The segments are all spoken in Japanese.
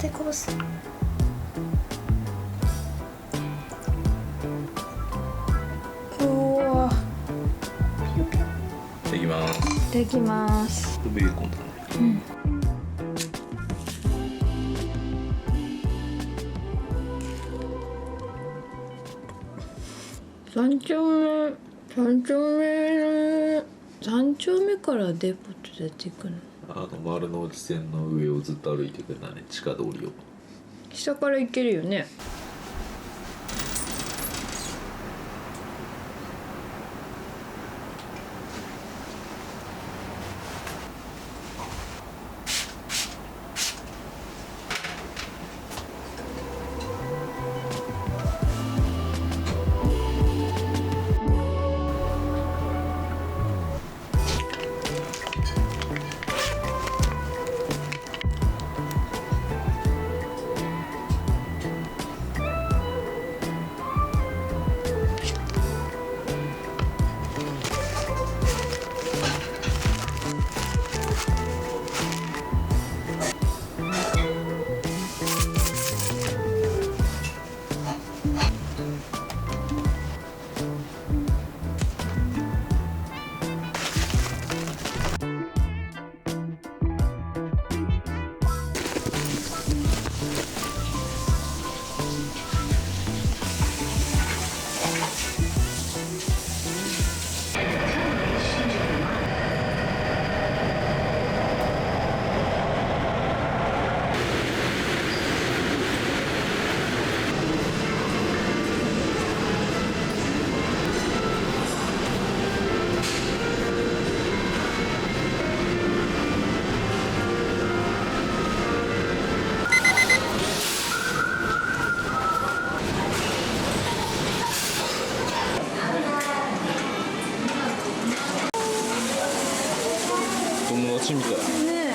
テコース。おお。できます。できます。ベーコンだね。うん。三丁目からデポート出ていくの。丸ノ内線の上をずっと歩いていくんだね、地下通りを。下から行けるよね。友達みたい。ねえ。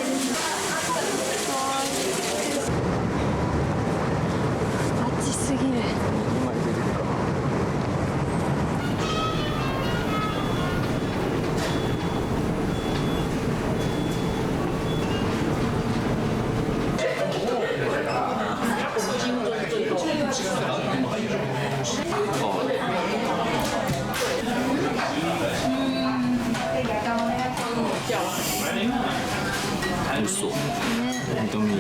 暑すぎる。美味しそう。見た目いい。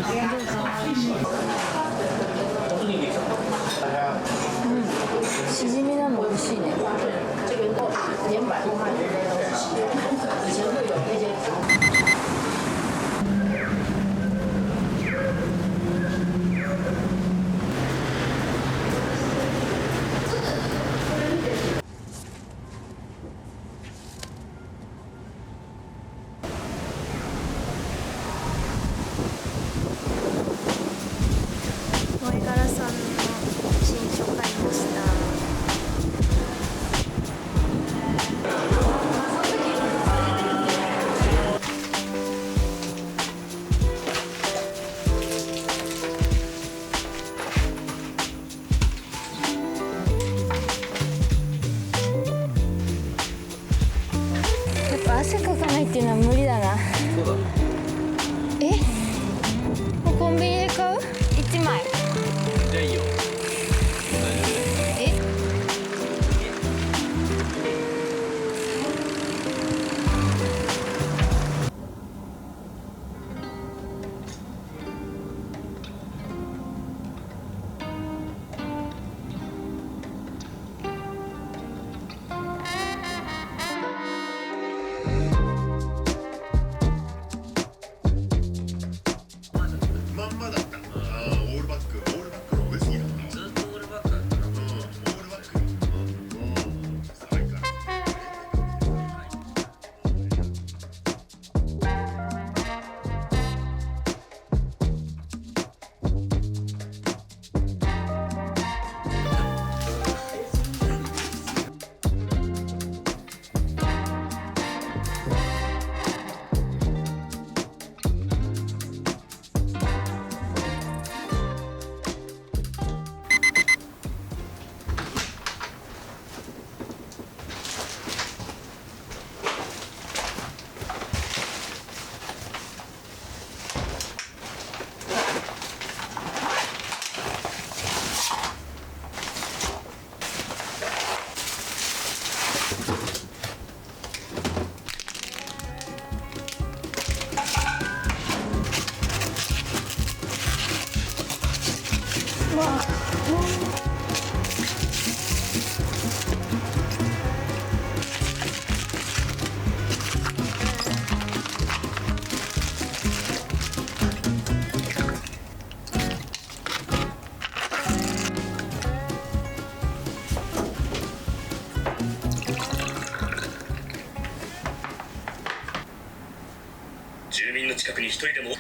しじみなの美味しいね。萌柄さんの新書買いました。やっぱ汗かかないっていうのは無理だな。そうだ。もうコンビニで買う？1枚。じゃあいいよ。え？近くに一人でも。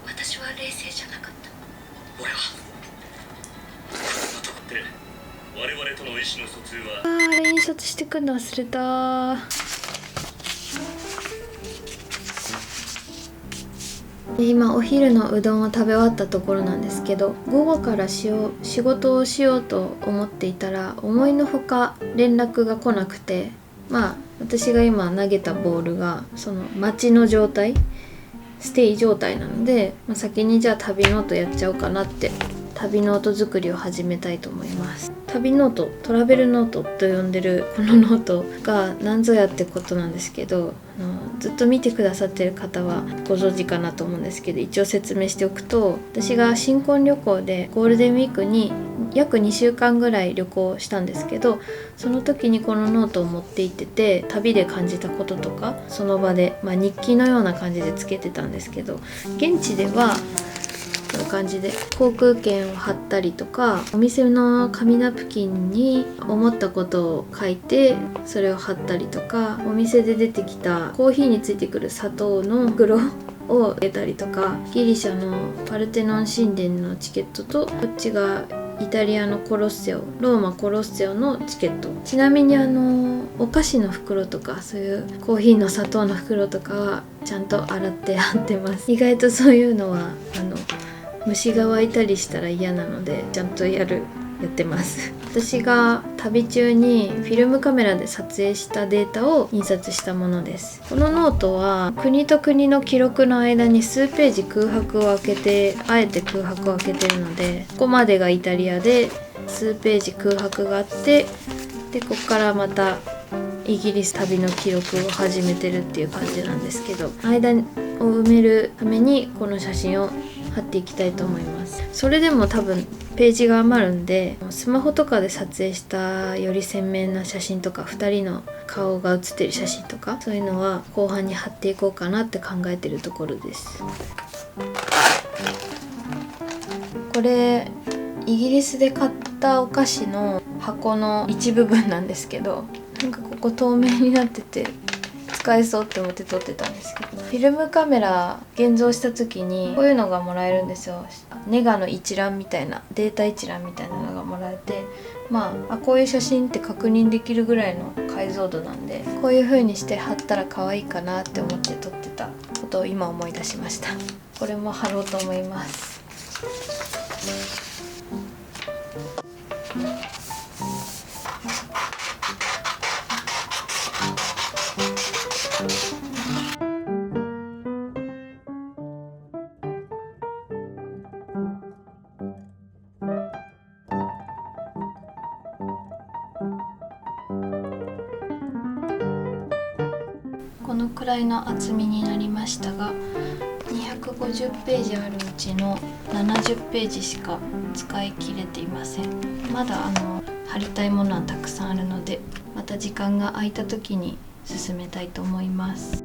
私は冷静じゃなかった。俺はあとって我々との意思の疎通は。あれ印刷してくんの忘れた。今お昼のうどんを食べ終わったところなんですけど、午後から仕事をしようと思っていたら思いのほか連絡が来なくて、私が今投げたボールがその待ちの状態、ステイ状態なので、先にじゃあ旅ノートやっちゃおうかなって旅ノート作りを始めたいと思います。旅ノート、トラベルノートと呼んでるこのノートが何ぞやってことなんですけど、ずっと見てくださってる方はご存知かなと思うんですけど、一応説明しておくと、私が新婚旅行でゴールデンウィークに約2週間ぐらい旅行したんですけど、その時にこのノートを持って行ってて、旅で感じたこととかその場で、日記のような感じでつけてたんですけど、現地ではこういう感じで航空券を貼ったりとか、お店の紙ナプキンに思ったことを書いてそれを貼ったりとか、お店で出てきたコーヒーについてくる砂糖の袋を入れたりとか、ギリシャのパルテノン神殿のチケットと、こっちがイタリアのコロッセオ、ローマコロッセオのチケット。ちなみにお菓子の袋とか、そういうコーヒーの砂糖の袋とかはちゃんと洗って貼ってます。意外とそういうのは虫が湧いたりしたら嫌なのでちゃんとやってます。私が旅中にフィルムカメラで撮影したデータを印刷したものです。このノートは国と国の記録の間に数ページ空白を空けて、あえて空白を空けてるので、ここまでがイタリアで数ページ空白があって、でここからまたイギリス旅の記録を始めてるっていう感じなんですけど、間を埋めるためにこの写真を貼っていきたいと思います。それでも多分ページが余るんで、スマホとかで撮影したより鮮明な写真とか、2人の顔が写ってる写真とか、そういうのは後半に貼っていこうかなって考えてるところです。これイギリスで買ったお菓子の箱の一部分なんですけど、なんかここ透明になってて使えそうって思って撮ってたんですけど、フィルムカメラ現像した時にこういうのがもらえるんですよ。ネガの一覧みたいな、データ一覧みたいなのがもらえて、こういう写真って確認できるぐらいの解像度なんで、こういう風にして貼ったら可愛いかなって思って撮ってたことを今思い出しました。これも貼ろうと思います。このくらいの厚みになりましたが、250ページあるうちの70ページしか使い切れていません。まだ貼りたいものはたくさんあるので、また時間が空いた時に進めたいと思います。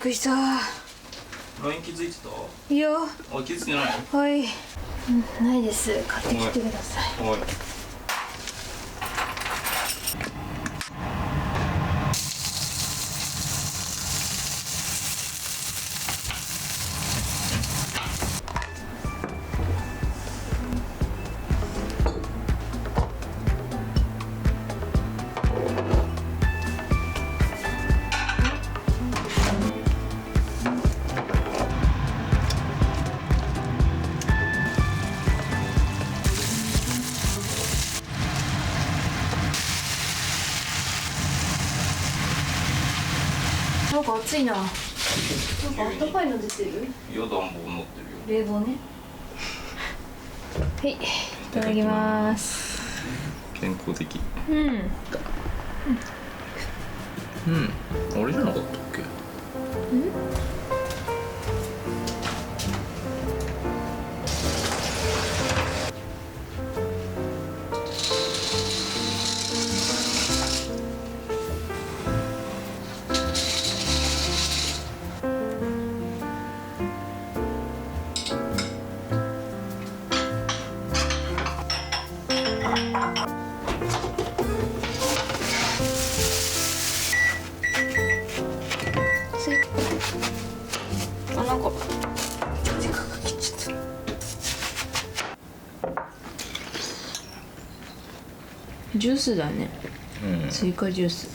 くりした。 LINE 気づいてた？いいよ。あ、気づいてない？はい、ないです。買ってきてください。はい。なんか暑いな。なんか暖かいの出てる？いや、暖房乗ってるよ。冷房ね。はい、いただきます。健康的。うん。俺じゃなかったっけ？あ、なんか手がかけちゃった。ジュースだね。スイカジュース。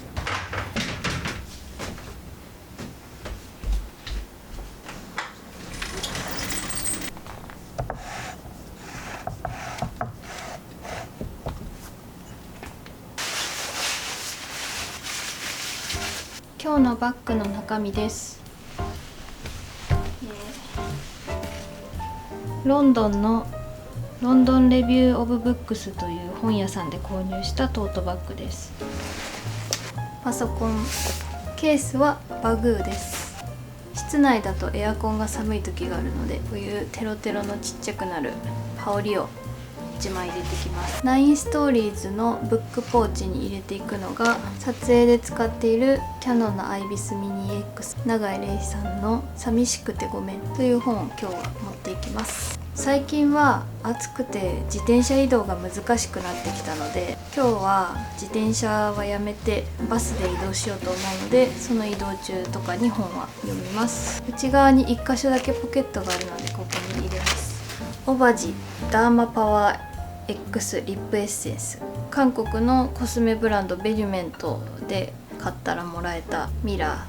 今日のバッグの中身です。ロンドンのロンドンレビューオブブックスという本屋さんで購入したトートバッグです。パソコン、ケースはバグーです。室内だとエアコンが寒い時があるので、こういうテロテロのちっちゃくなる羽織を1枚入れてきます。9ストーリーズのブックポーチに入れていくのが、撮影で使っているキヤノンのアイビスミニ X、 永井玲衣さんの寂しくてごめんという本を今日は持っていきます。最近は暑くて自転車移動が難しくなってきたので、今日は自転車はやめてバスで移動しようと思うので、その移動中とかに本は読みます。内側に1箇所だけポケットがあるので、ここに入れます。オバジダーマパワー X リップエッセンス、韓国のコスメブランドベリュメントで買ったらもらえたミラー、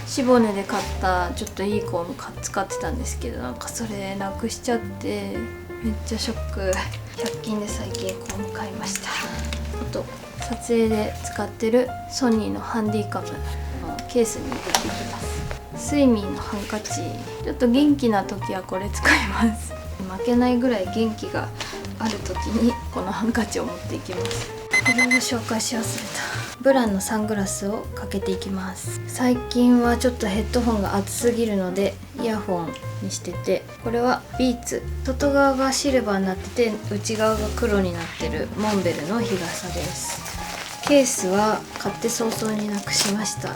シボネで買ったちょっといいコーム使ってたんですけど、なんかそれなくしちゃってめっちゃショック。100均で最近コーム買いました。あと撮影で使ってるソニーのハンディカムのケースに入れていきます。スイミーのハンカチ、ちょっと元気な時はこれ使います。負けないぐらい元気がある時にこのハンカチを持っていきます。いろいろ紹介し忘れた。ブランのサングラスをかけていきます。最近はちょっとヘッドホンが熱すぎるのでイヤホンにしてて、これはビーツ、外側がシルバーになってて内側が黒になってるモンベルの日傘です。ケースは買って早々になくしました。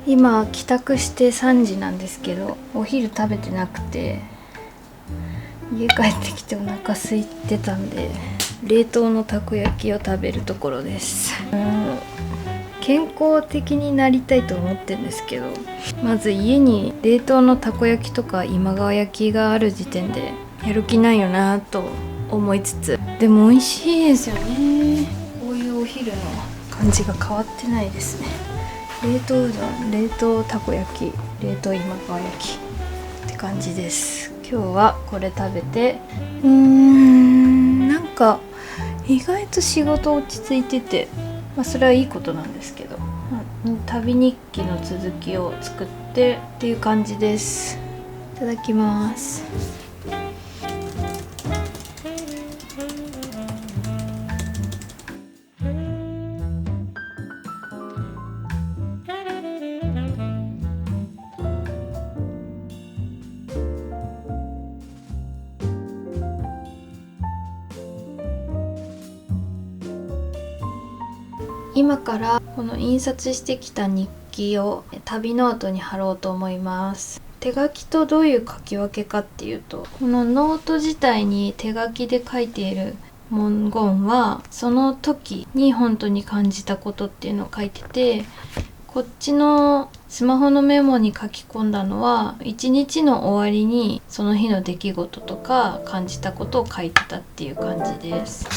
今帰宅して3時なんですけど、お昼食べてなくて、家帰ってきてお腹空いてたんで冷凍のたこ焼きを食べるところです。健康的になりたいと思ってるんですけど、まず家に冷凍のたこ焼きとか今川焼きがある時点でやる気ないよなと思いつつ、でも美味しいですよね。こういうお昼の感じが変わってないですね。冷凍うどん、冷凍たこ焼き、冷凍今川焼きって感じです。今日はこれ食べて、なんか意外と仕事落ち着いてて、それはいいことなんですけど、旅日記の続きを作ってっていう感じです。いただきます。今からこの印刷してきた日記を旅ノートに貼ろうと思います。手書きとどういう書き分けかっていうと、このノート自体に手書きで書いている文言はその時に本当に感じたことっていうのを書いてて、こっちのスマホのメモに書き込んだのは一日の終わりにその日の出来事とか感じたことを書いてたっていう感じです。